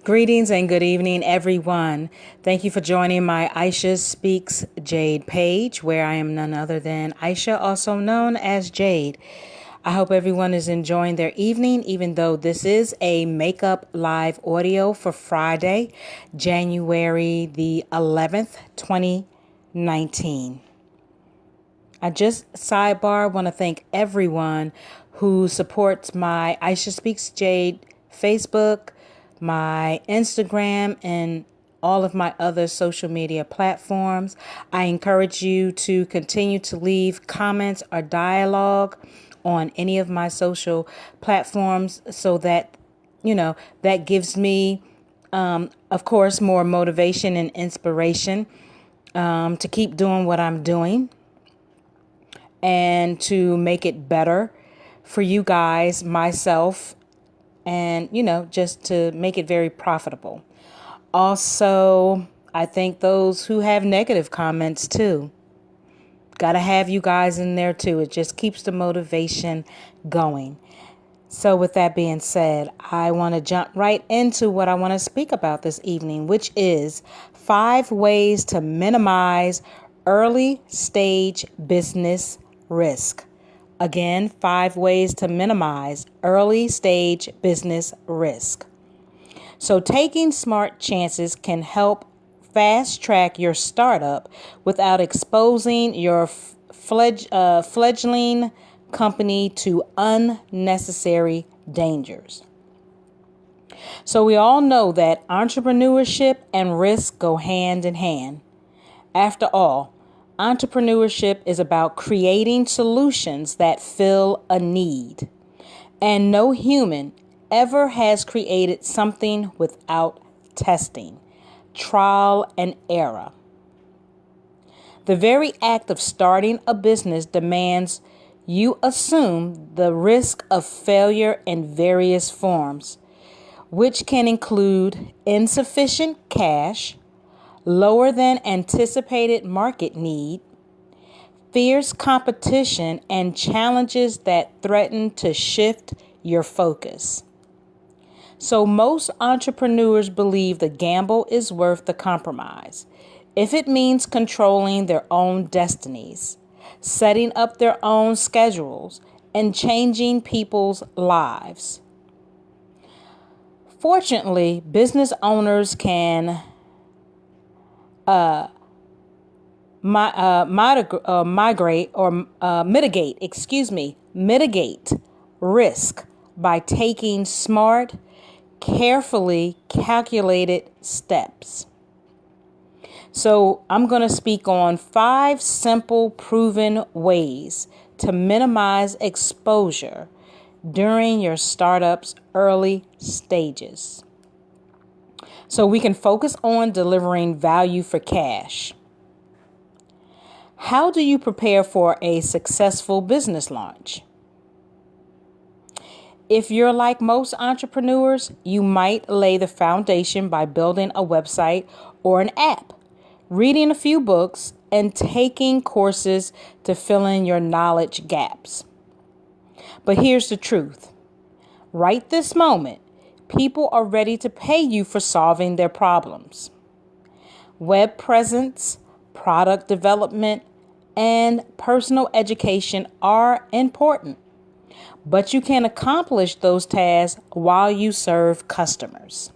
Greetings and good evening, everyone. Thank you for joining my Aisha Speaks Jade page, where I am none other than Aisha, also known as Jade. I hope everyone is enjoying their evening, even though this is a makeup live audio for Friday, January the 11th, 2019. I just sidebar want to thank everyone who supports my Aisha Speaks Jade Facebook, my Instagram, and all of my other social media platforms. I encourage you to continue to leave comments or dialogue on any of my social platforms so that, that gives me, of course, more motivation and inspiration to keep doing what I'm doing and to make it better for you guys, myself, and, just to make it very profitable. Also, I thank those who have negative comments too. Got to have you guys in there too. It just keeps the motivation going. So with that being said, I want to jump right into what I want to speak about this evening, which is 5 ways to minimize early stage business risk. Again, 5 ways to minimize early stage business risk. So taking smart chances can help fast track your startup without exposing your fledgling company to unnecessary dangers. So we all know that entrepreneurship and risk go hand in hand. After all, entrepreneurship is about creating solutions that fill a need. And no human ever has created something without testing, trial, and error. The very act of starting a business demands you assume the risk of failure in various forms, which can include insufficient cash, lower than anticipated market need, fierce competition, and challenges that threaten to shift your focus. So most entrepreneurs believe the gamble is worth the compromise if it means controlling their own destinies, setting up their own schedules, and changing people's lives. Fortunately, business owners can mitigate risk by taking smart, carefully calculated steps. So I'm going to speak on 5 simple proven ways to minimize exposure during your startup's early stages. So we can focus on delivering value for cash. How do you prepare for a successful business launch? If you're like most entrepreneurs, you might lay the foundation by building a website or an app, reading a few books, and taking courses to fill in your knowledge gaps. But here's the truth. Right this moment, people are ready to pay you for solving their problems. Web presence, product development, and personal education are important, but you can accomplish those tasks while you serve customers.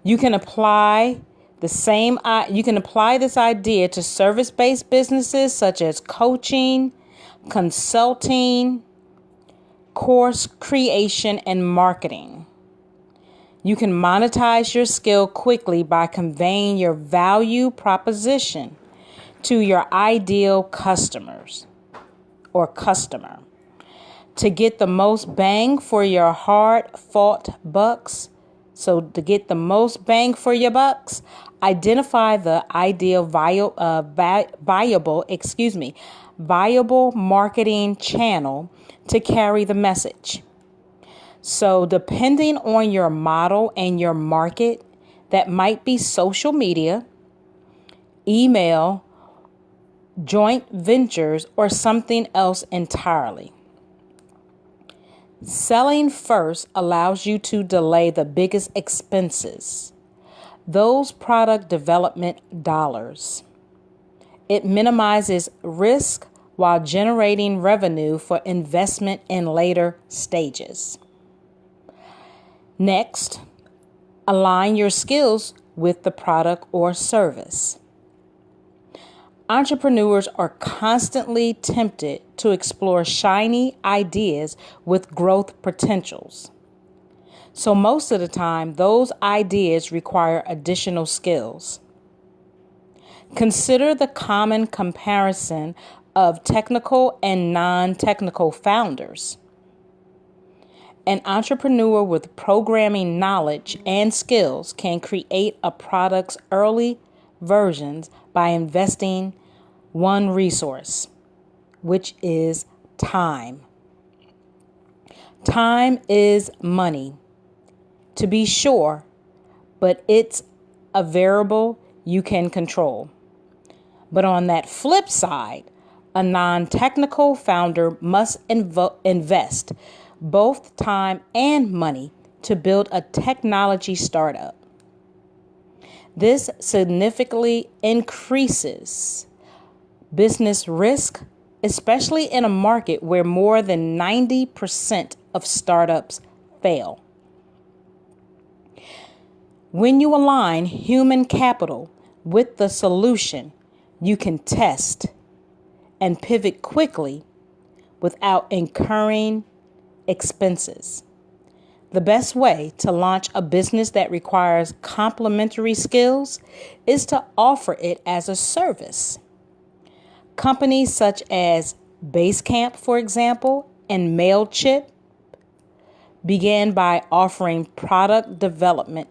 You can apply this idea to service-based businesses such as coaching, consulting, course creation, and marketing. You can monetize your skill quickly by conveying your value proposition to your ideal customers or customer. To get the most bang for your hard-fought bucks, so to get the most bang for your bucks, identify the ideal viable marketing channel to carry the message. So depending on your model and your market, that might be social media, email, joint ventures, or something else entirely. Selling first allows you to delay the biggest expenses, those product development dollars. It minimizes risk while generating revenue for investment in later stages. Next, align your skills with the product or service. Entrepreneurs are constantly tempted to explore shiny ideas with growth potentials. So most of the time, those ideas require additional skills. Consider the common comparison of technical and non-technical founders. An entrepreneur with programming knowledge and skills can create a product's early versions by investing one resource, which is time. Time is money, to be sure, but it's a variable you can control. But on that flip side, a non-technical founder must invest both time and money to build a technology startup. This significantly increases business risk, especially in a market where more than 90% of startups fail. When you align human capital with the solution, you can test and pivot quickly without incurring expenses. The best way to launch a business that requires complementary skills is to offer it as a service. Companies such as Basecamp, for example, and Mailchimp began by offering product development,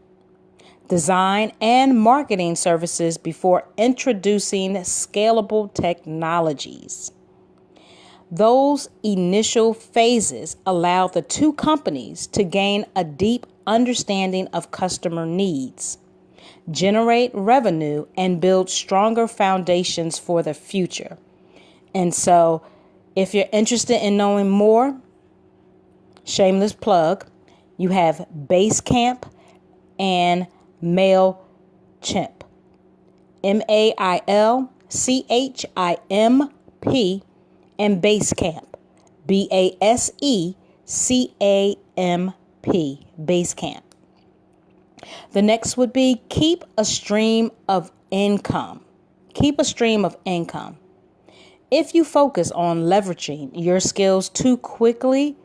design, and marketing services before introducing scalable technologies. Those initial phases allowed the two companies to gain a deep understanding of customer needs, generate revenue, and build stronger foundations for the future. And so, if you're interested in knowing more, shameless plug, you have Basecamp and Mailchimp. Mailchimp and Basecamp. Basecamp. Basecamp. The next would be keep a stream of income. Keep a stream of income. If you focus on leveraging your skills to quickly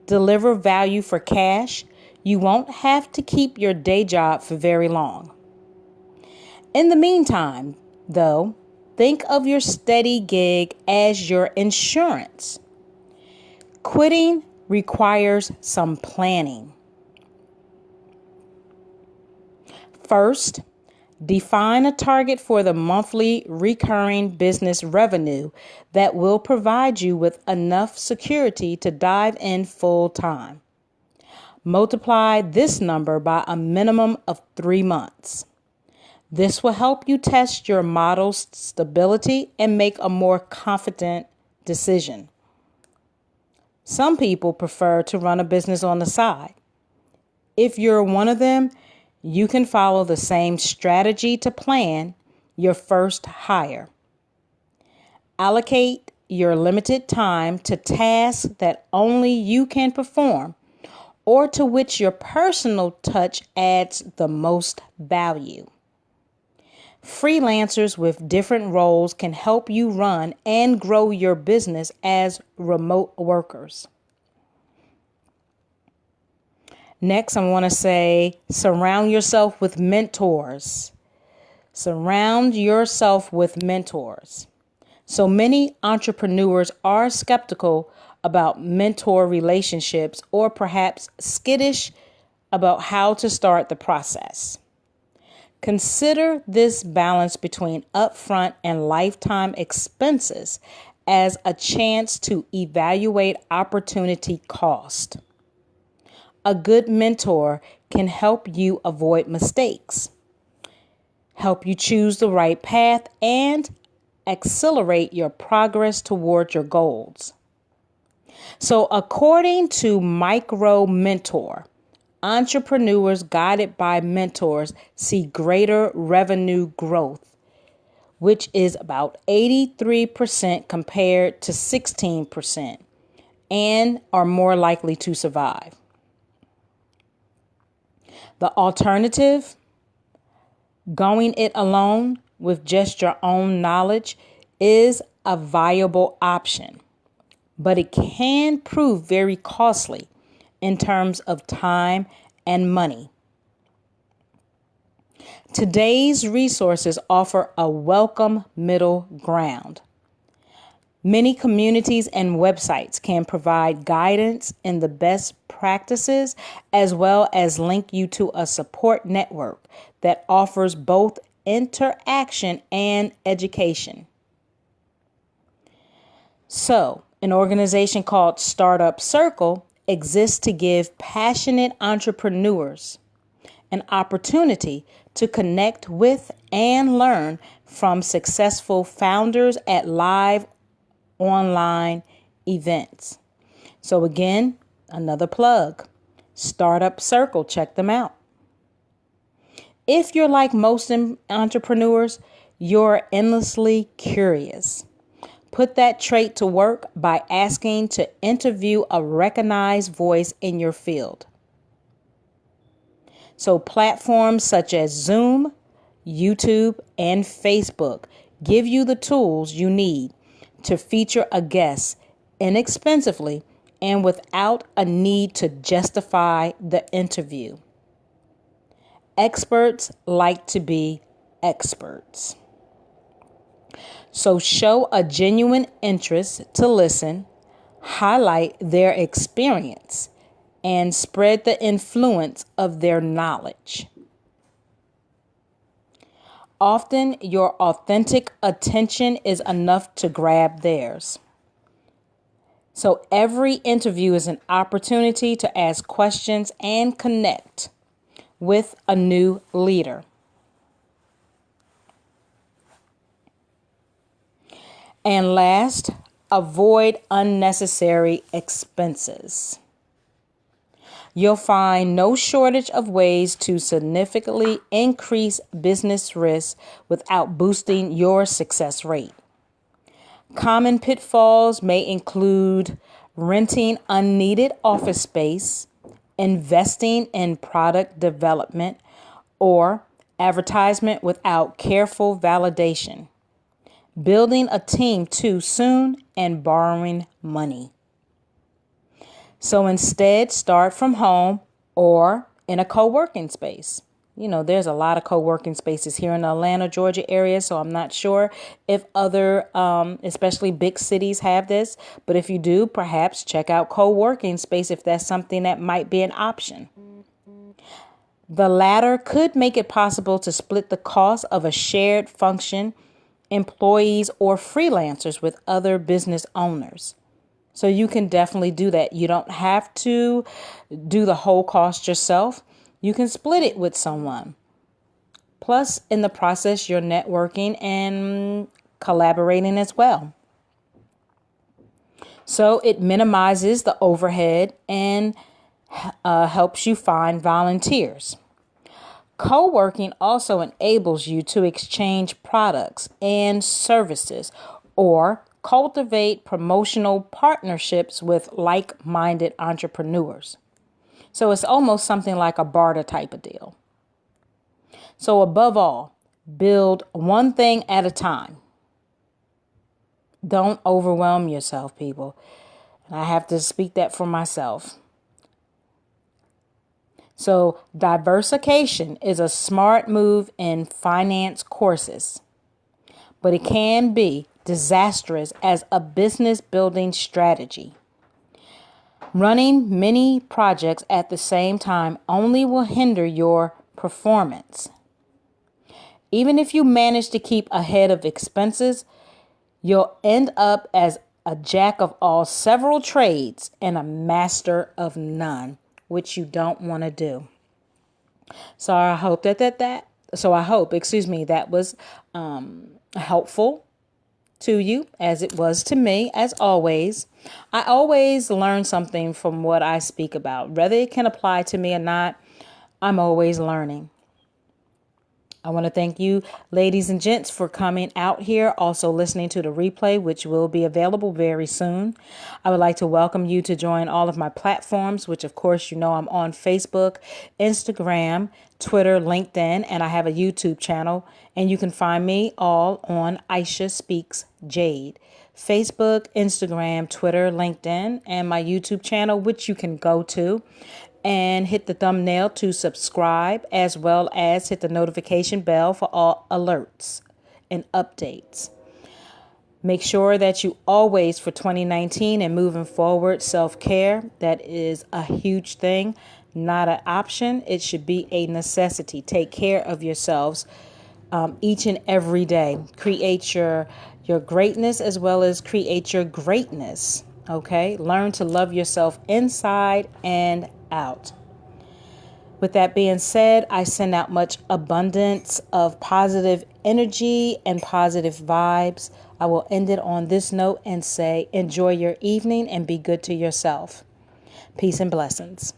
deliver value for cash, you won't have to keep your day job for very long. In the meantime, though, think of your steady gig as your insurance. Quitting requires some planning. First, define a target for the monthly recurring business revenue that will provide you with enough security to dive in full time. Multiply this number by a minimum of 3 months. This will help you test your model's stability and make a more confident decision. Some people prefer to run a business on the side. If you're one of them, you can follow the same strategy to plan your first hire. Allocate your limited time to tasks that only you can perform or to which your personal touch adds the most value. Freelancers with different roles can help you run and grow your business as remote workers. Next, I want to say surround yourself with mentors. Surround yourself with mentors. So many entrepreneurs are skeptical about mentor relationships or perhaps skittish about how to start the process. Consider this balance between upfront and lifetime expenses as a chance to evaluate opportunity cost. A good mentor can help you avoid mistakes, help you choose the right path, and accelerate your progress toward your goals. So according to Micro Mentor, entrepreneurs guided by mentors see greater revenue growth, which is about 83% compared to 16%, and are more likely to survive. The alternative, going it alone with just your own knowledge, is a viable option, but it can prove very costly in terms of time and money. Today's resources offer a welcome middle ground. Many communities and websites can provide guidance in the best practices, as well as link you to a support network that offers both interaction and education. So, an organization called Startup Circle exists to give passionate entrepreneurs an opportunity to connect with and learn from successful founders at live online events. So again, another plug, Startup Circle, check them out. If you're like most entrepreneurs, you're endlessly curious. Put that trait to work by asking to interview a recognized voice in your field. So platforms such as Zoom, YouTube, and Facebook give you the tools you need to feature a guest inexpensively and without a need to justify the interview. Experts like to be experts. So show a genuine interest to listen, highlight their experience, and spread the influence of their knowledge. Often, your authentic attention is enough to grab theirs. So every interview is an opportunity to ask questions and connect with a new leader. And last, avoid unnecessary expenses. You'll find no shortage of ways to significantly increase business risk without boosting your success rate. Common pitfalls may include renting unneeded office space, investing in product development, or advertisement without careful validation, building a team too soon, and borrowing money. So instead, start from home or in a co-working space. You know, there's a lot of co-working spaces here in the Atlanta, Georgia area, so I'm not sure if other, especially big cities, have this. But if you do, perhaps check out co-working space if that's something that might be an option. The latter could make it possible to split the cost of a shared function, employees, or freelancers with other business owners. So you can definitely do that. You don't have to do the whole cost yourself. You can split it with someone. Plus, in the process, you're networking and collaborating as well. So it minimizes the overhead and helps you find volunteers. Co-working also enables you to exchange products and services or cultivate promotional partnerships with like-minded entrepreneurs. So it's almost something like a barter type of deal. So above all, build one thing at a time. Don't overwhelm yourself, people. And I have to speak that for myself. So diversification is a smart move in finance courses, but it can be disastrous as a business building strategy. Running many projects at the same time only will hinder your performance. Even if you manage to keep ahead of expenses, you'll end up as a jack of all several trades and a master of none, which you don't want to do. So I hope that was helpful. to you as it was to me, as always. I always learn something from what I speak about. Whether it can apply to me or not, I'm always learning. I want to thank you, ladies and gents, for coming out here, also listening to the replay, which will be available very soon. I would like to welcome you to join all of my platforms, which, of course, you know I'm on Facebook, Instagram, Twitter, LinkedIn, and I have a YouTube channel. And you can find me all on Aisha Speaks Jade. Facebook, Instagram, Twitter, LinkedIn, and my YouTube channel, which you can go to and hit the thumbnail to subscribe, as well as hit the notification bell for all alerts and updates. Make sure that you always, for 2019 and moving forward, self-care, that is a huge thing, not an option. It should be a necessity. Take care of yourselves each and every day. Create your greatness as well as create your greatness. Okay? Learn to love yourself inside and out. With that being said, I send out much abundance of positive energy and positive vibes. I will end it on this note and say, enjoy your evening and be good to yourself. Peace and blessings.